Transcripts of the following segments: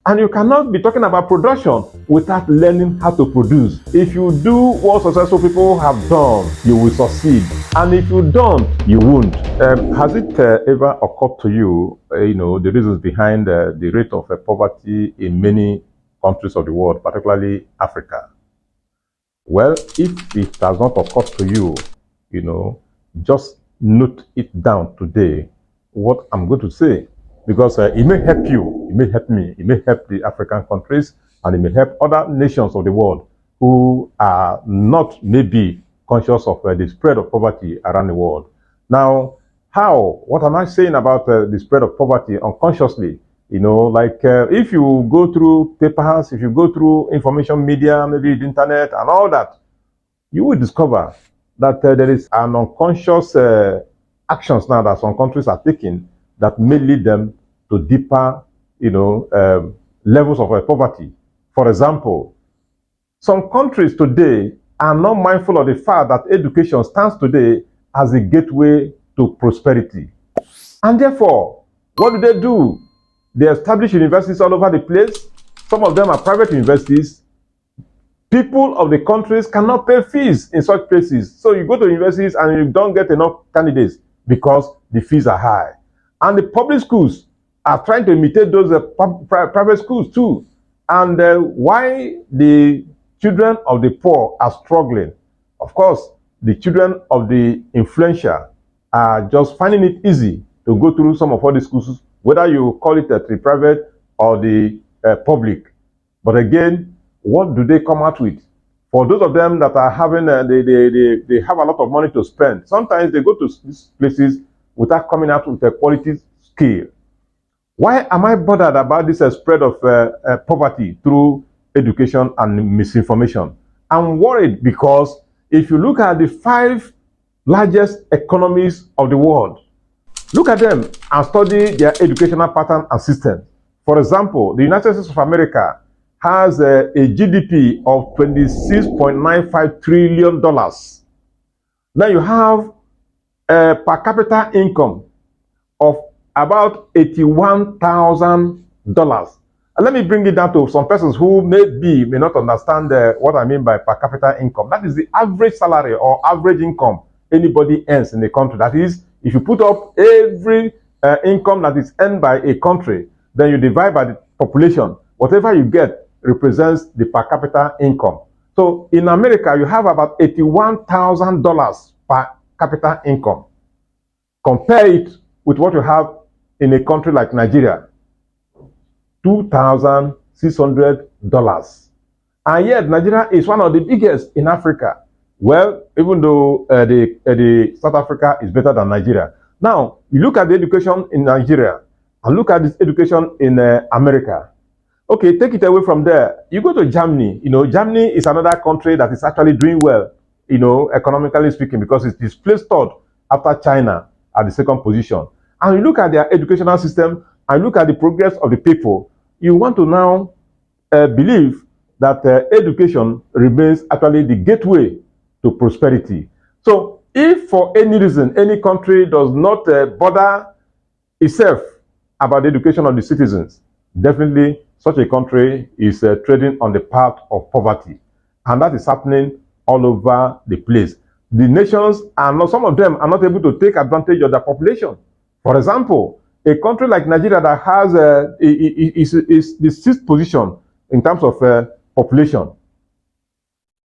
And you cannot be talking about production without learning how to produce. If you do what successful people have done, you will succeed. And if you don't, you won't. Has it ever occurred to you, the reasons behind the rate of poverty in many countries of the world, particularly Africa? Well, if it has not occurred to you, just note it down today, what I'm going to say. Because it may help you, it may help me, it may help the African countries, and it may help other nations of the world who are not maybe conscious of the spread of poverty around the world. Now, what am I saying about the spread of poverty unconsciously? If you go through papers, if you go through information media, maybe the internet and all that, you will discover that there is an unconscious actions now that some countries are taking that may lead them to deeper, levels of poverty. For example, some countries today are not mindful of the fact that education stands today as a gateway to prosperity. And therefore, what do? They establish universities all over the place. Some of them are private universities. People of the countries cannot pay fees in such places. So you go to universities and you don't get enough candidates because the fees are high. And the public schools are trying to imitate those private schools too. And why the children of the poor are struggling? Of course, the children of the influential are just finding it easy to go through some of all the schools, whether you call it the private or the public. But again, what do they come out with? For those of them that are having, they have a lot of money to spend. Sometimes they go to these places without coming out with a quality skill. Why am I bothered about this spread of poverty through education and misinformation? I'm worried because if you look at the 5 largest economies of the world, look at them and study their educational pattern and system. For example, the United States of America has a GDP of $26.95 trillion. Then you have a per capita income of about $81,000. And let me bring it down to some persons who may not understand what I mean by per capita income. That is the average salary or average income anybody earns in the country. That is, if you put up every income that is earned by a country, then you divide by the population. Whatever you get represents the per capita income. So in America, you have about $81,000 per capita income. Compare it with what you have in a country like Nigeria, $2,600. And yet Nigeria is one of the biggest in Africa. Well, even though the South Africa is better than Nigeria. Now, you look at the education in Nigeria and look at this education in America. Okay, take it away from there. You go to Germany. Germany is another country that is actually doing well, economically speaking, because it's placed third after China at the second position. And you look at their educational system and look at the progress of the people. You want to now believe that education remains actually the gateway to prosperity. So if for any reason any country does not bother itself about the education of the citizens, definitely such a country is trading on the path of poverty. And that is happening all over the place. The nations are not, some of them are not able to take advantage of their population. For example, a country like Nigeria that has is the 6th position in terms of population.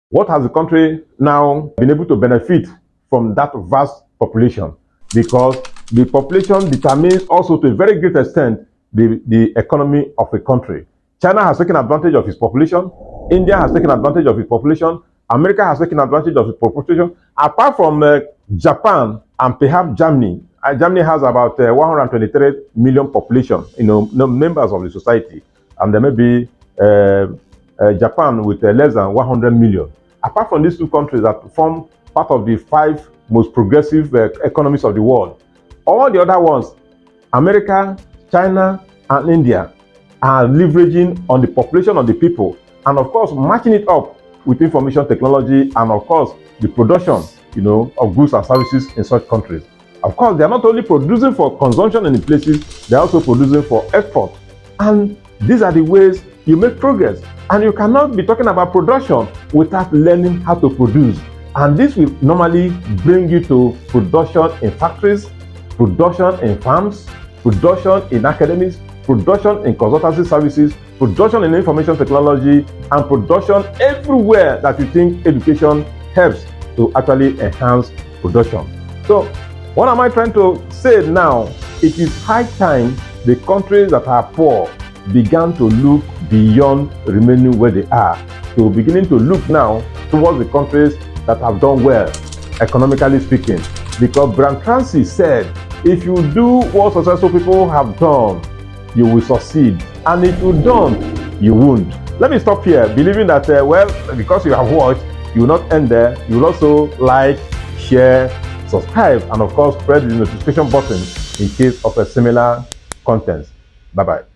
What has the country now been able to benefit from that vast population? Because the population determines also to a very great extent the economy of a country. China has taken advantage of its population. India has taken advantage of its population. America has taken advantage of its population. Apart from Japan and perhaps Germany, Germany has about 123 million population, members of the society. And there may be Japan with less than 100 million. Apart from these two countries that form part of the 5 most progressive economies of the world, all the other ones, America, China, and India, are leveraging on the population of the people, and of course matching it up with information technology and of course the production, of goods and services in such countries. Of course, they are not only producing for consumption in the places, they are also producing for export. And These are the ways you make progress. And you cannot be talking about production without learning how to produce. And this will normally bring you to production in factories, production in farms, production in academics, production in consultancy services, production in information technology, and production everywhere that you think education helps to actually enhance production. So, what am I trying to say now? It is high time the countries that are poor began to look beyond remaining where they are, to beginning to look now towards the countries that have done well, economically speaking. Because Brian Tracy said, if you do what successful people have done, you will succeed. And if you don't, you won't. Let me stop here, believing that, because you have watched, you will not end there. You will also like, share, subscribe, and of course, press the notification button in case of a similar content. Bye-bye.